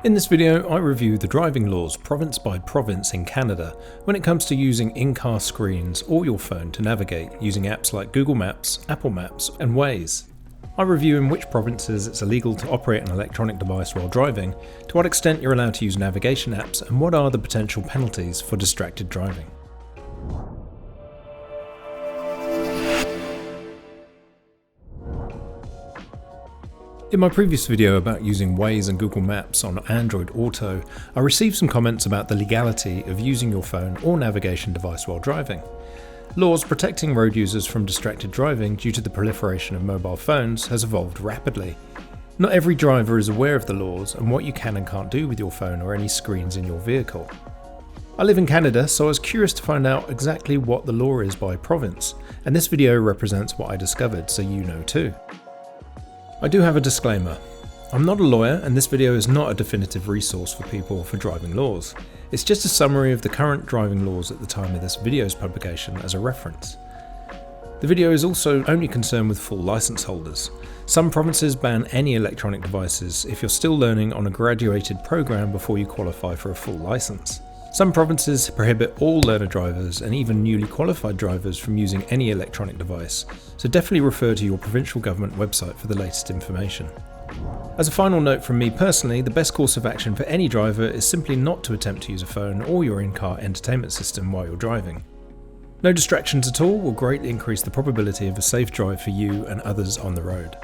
In this video, I review the driving laws province by province in Canada when it comes to using in-car screens or your phone to navigate using apps like Google Maps, Apple Maps and Waze. I review in which provinces it's illegal to operate an electronic device while driving, to what extent you're allowed to use navigation apps, and what are the potential penalties for distracted driving. In my previous video about using Waze and Google Maps on Android Auto, I received some comments about the legality of using your phone or navigation device while driving. Laws protecting road users from distracted driving due to the proliferation of mobile phones has evolved rapidly. Not every driver is aware of the laws and what you can and can't do with your phone or any screens in your vehicle. I live in Canada, so I was curious to find out exactly what the law is by province, and this video represents what I discovered, so you know too. I do have a disclaimer. I'm not a lawyer, and this video is not a definitive resource for people for driving laws. It's just a summary of the current driving laws at the time of this video's publication as a reference. The video is also only concerned with full license holders. Some provinces ban any electronic devices if you're still learning on a graduated program before you qualify for a full license. Some provinces prohibit all learner drivers and even newly qualified drivers from using any electronic device, so definitely refer to your provincial government website for the latest information. As a final note from me personally, the best course of action for any driver is simply not to attempt to use a phone or your in-car entertainment system while you're driving. No distractions at all will greatly increase the probability of a safe drive for you and others on the road.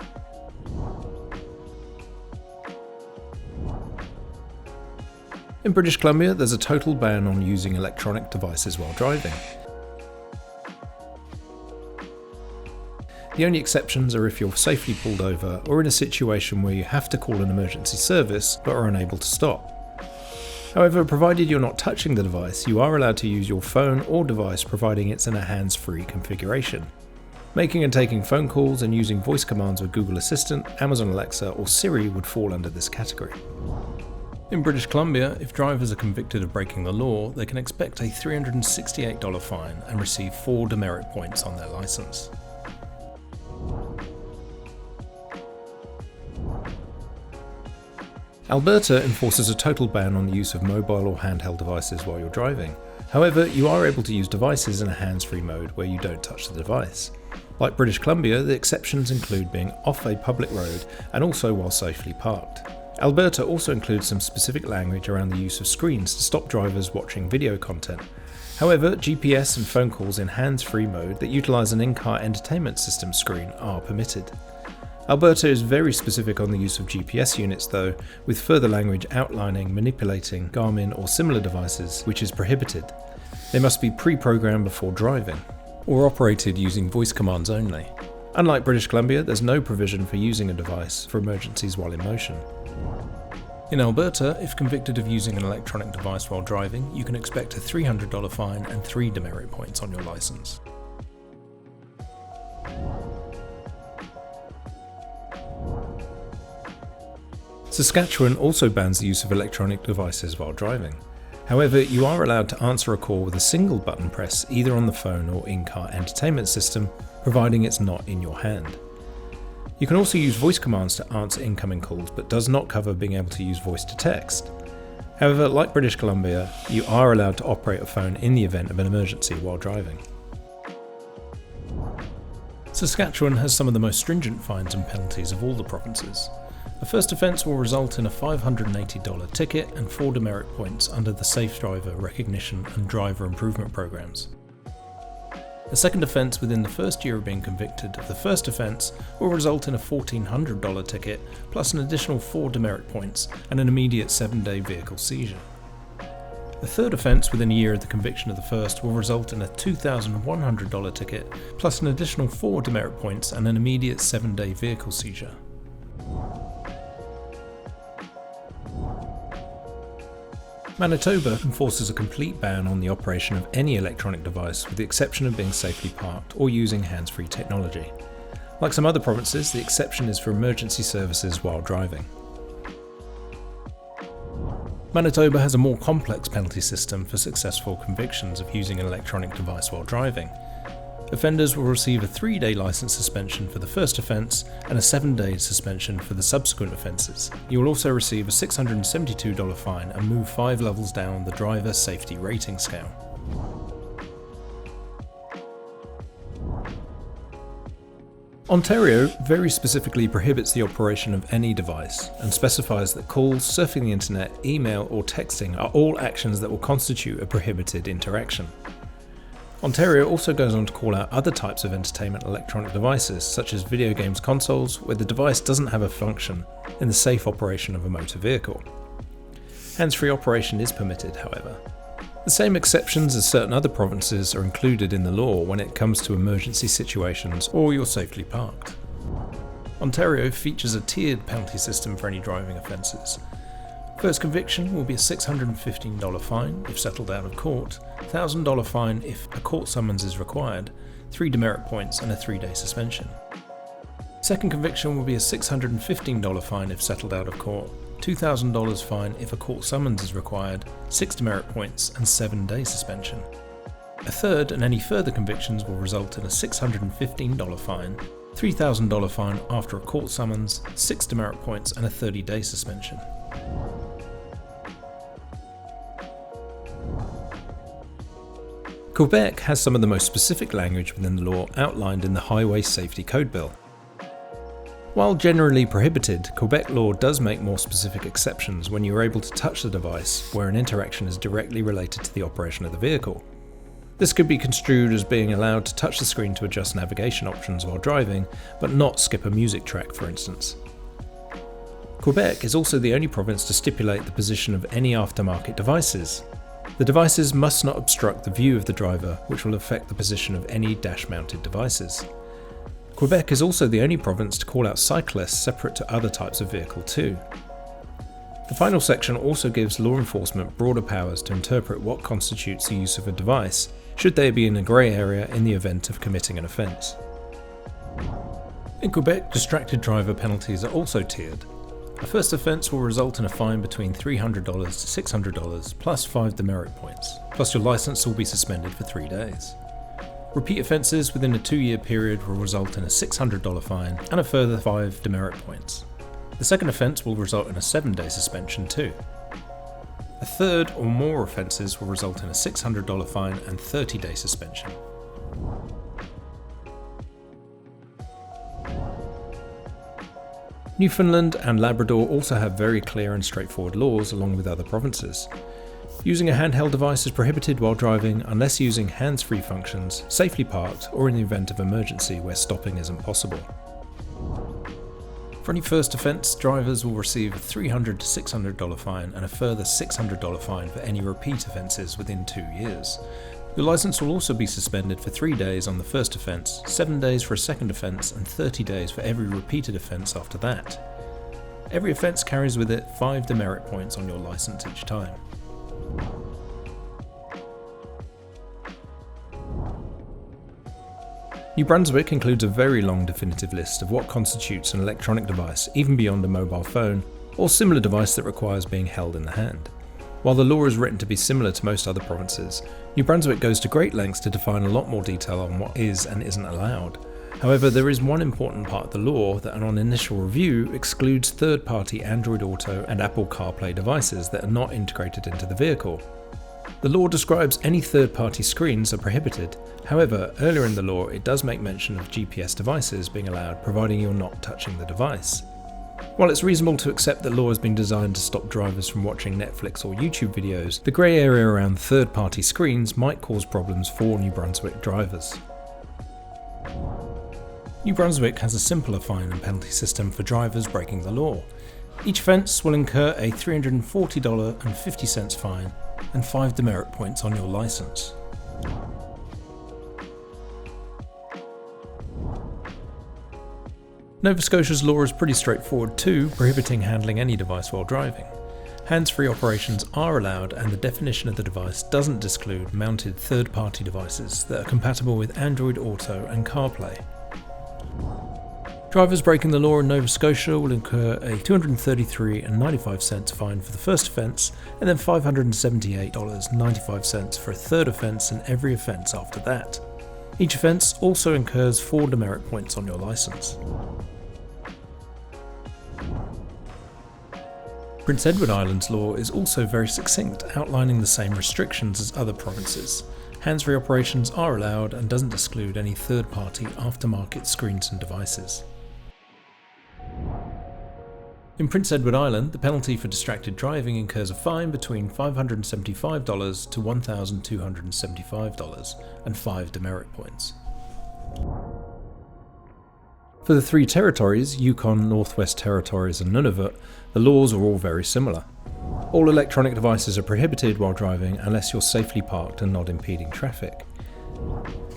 In British Columbia, there's a total ban on using electronic devices while driving. The only exceptions are if you're safely pulled over or in a situation where you have to call an emergency service but are unable to stop. However, provided you're not touching the device, you are allowed to use your phone or device providing it's in a hands-free configuration. Making and taking phone calls and using voice commands with Google Assistant, Amazon Alexa or Siri would fall under this category. In British Columbia, if drivers are convicted of breaking the law, they can expect a $368 fine and receive 4 demerit points on their licence. Alberta enforces a total ban on the use of mobile or handheld devices while you're driving. However, you are able to use devices in a hands-free mode where you don't touch the device. Like British Columbia, the exceptions include being off a public road and also while safely parked. Alberta also includes some specific language around the use of screens to stop drivers watching video content. However, GPS and phone calls in hands-free mode that utilise an in-car entertainment system screen are permitted. Alberta is very specific on the use of GPS units though, with further language outlining manipulating Garmin or similar devices, which is prohibited. They must be pre-programmed before driving, or operated using voice commands only. Unlike British Columbia, there's no provision for using a device for emergencies while in motion. In Alberta, if convicted of using an electronic device while driving, you can expect a $300 fine and 3 demerit points on your licence. Saskatchewan also bans the use of electronic devices while driving. However, you are allowed to answer a call with a single button press either on the phone or in-car entertainment system, providing it's not in your hand. You can also use voice commands to answer incoming calls, but does not cover being able to use voice to text. However, like British Columbia, you are allowed to operate a phone in the event of an emergency while driving. Saskatchewan has some of the most stringent fines and penalties of all the provinces. The first offence will result in a $580 ticket and 4 demerit points under the Safe Driver Recognition and Driver Improvement Programs. The second offence within the first year of being convicted of the first offence will result in a $1,400 ticket plus an additional 4 demerit points and an immediate 7-day vehicle seizure. The third offence within a year of the conviction of the first will result in a $2,100 ticket plus an additional 4 demerit points and an immediate 7-day vehicle seizure. Manitoba enforces a complete ban on the operation of any electronic device with the exception of being safely parked or using hands-free technology. Like some other provinces, the exception is for emergency services while driving. Manitoba has a more complex penalty system for successful convictions of using an electronic device while driving. Offenders will receive a 3-day licence suspension for the first offence and a 7-day suspension for the subsequent offences. You will also receive a $672 fine and move 5 levels down the driver safety rating scale. Ontario very specifically prohibits the operation of any device and specifies that calls, surfing the internet, email or texting are all actions that will constitute a prohibited interaction. Ontario also goes on to call out other types of entertainment electronic devices, such as video games consoles, where the device doesn't have a function in the safe operation of a motor vehicle. Hands-free operation is permitted, however. The same exceptions as certain other provinces are included in the law when it comes to emergency situations or you're safely parked. Ontario features a tiered penalty system for any driving offences. First conviction will be a $615 fine if settled out of court, $1,000 fine if a court summons is required, 3 demerit points and a 3-day suspension. Second conviction will be a $615 fine if settled out of court, $2,000 fine if a court summons is required, 6 demerit points and 7-day suspension. A third and any further convictions will result in a $615 fine, $3,000 fine after a court summons, 6 demerit points and a 30-day suspension. Quebec has some of the most specific language within the law outlined in the Highway Safety Code Bill. While generally prohibited, Quebec law does make more specific exceptions when you are able to touch the device where an interaction is directly related to the operation of the vehicle. This could be construed as being allowed to touch the screen to adjust navigation options while driving, but not skip a music track, for instance. Quebec is also the only province to stipulate the position of any aftermarket devices. The devices must not obstruct the view of the driver, which will affect the position of any dash-mounted devices. Quebec is also the only province to call out cyclists separate to other types of vehicle too. The final section also gives law enforcement broader powers to interpret what constitutes the use of a device, should they be in a grey area in the event of committing an offence. In Quebec, distracted driver penalties are also tiered. A first offence will result in a fine between $300 to $600 plus 5 demerit points, plus your licence will be suspended for 3 days. Repeat offences within a 2-year period will result in a $600 fine and a further 5 demerit points. The second offence will result in a 7-day suspension too. A third or more offences will result in a $600 fine and 30-day suspension. Newfoundland and Labrador also have very clear and straightforward laws along with other provinces. Using a handheld device is prohibited while driving unless using hands-free functions, safely parked, or in the event of emergency where stopping isn't possible. For any first offence, drivers will receive a $300 to $600 fine and a further $600 fine for any repeat offences within 2 years. Your licence will also be suspended for 3 days on the first offence, 7 days for a second offence and 30 days for every repeated offence after that. Every offence carries with it 5 demerit points on your licence each time. New Brunswick includes a very long definitive list of what constitutes an electronic device, even beyond a mobile phone, or similar device that requires being held in the hand. While the law is written to be similar to most other provinces, New Brunswick goes to great lengths to define a lot more detail on what is and isn't allowed. However, there is one important part of the law that on initial review excludes third-party Android Auto and Apple CarPlay devices that are not integrated into the vehicle. The law describes any third-party screens are prohibited. However, earlier in the law it does make mention of GPS devices being allowed, providing you're not touching the device. While it's reasonable to accept that law has been designed to stop drivers from watching Netflix or YouTube videos, the grey area around third-party screens might cause problems for New Brunswick drivers. New Brunswick has a simpler fine and penalty system for drivers breaking the law. Each offence will incur a $340.50 fine and 5 demerit points on your licence. Nova Scotia's law is pretty straightforward too, prohibiting handling any device while driving. Hands-free operations are allowed and the definition of the device doesn't exclude mounted third-party devices that are compatible with Android Auto and CarPlay. Drivers breaking the law in Nova Scotia will incur a $233.95 fine for the first offence and then $578.95 for a third offence and every offence after that. Each offence also incurs 4 demerit points on your licence. Prince Edward Island's law is also very succinct, outlining the same restrictions as other provinces. Hands-free operations are allowed and doesn't exclude any third-party aftermarket screens and devices. In Prince Edward Island, the penalty for distracted driving incurs a fine between $575 to $1,275 and 5 demerit points. For the 3 territories, Yukon, Northwest Territories and Nunavut, the laws are all very similar. All electronic devices are prohibited while driving unless you're safely parked and not impeding traffic.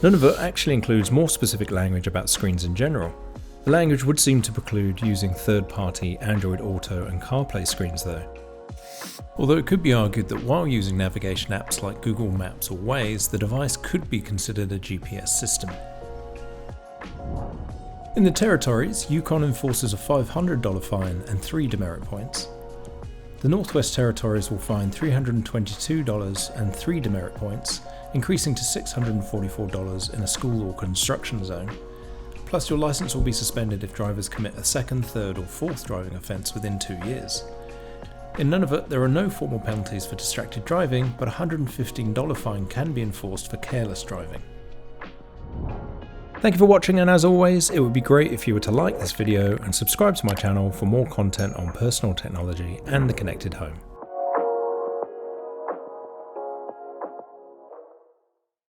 Nunavut actually includes more specific language about screens in general. The language would seem to preclude using third-party Android Auto and CarPlay screens though. Although it could be argued that while using navigation apps like Google Maps or Waze, the device could be considered a GPS system. In the territories, Yukon enforces a $500 fine and 3 demerit points. The Northwest Territories will fine $322 and 3 demerit points, increasing to $644 in a school or construction zone. Plus your licence will be suspended if drivers commit a 2nd, 3rd or 4th driving offence within 2 years. In Nunavut, there are no formal penalties for distracted driving, but a $115 fine can be enforced for careless driving. Thank you for watching, and as always, it would be great if you were to like this video and subscribe to my channel for more content on personal technology and the connected home.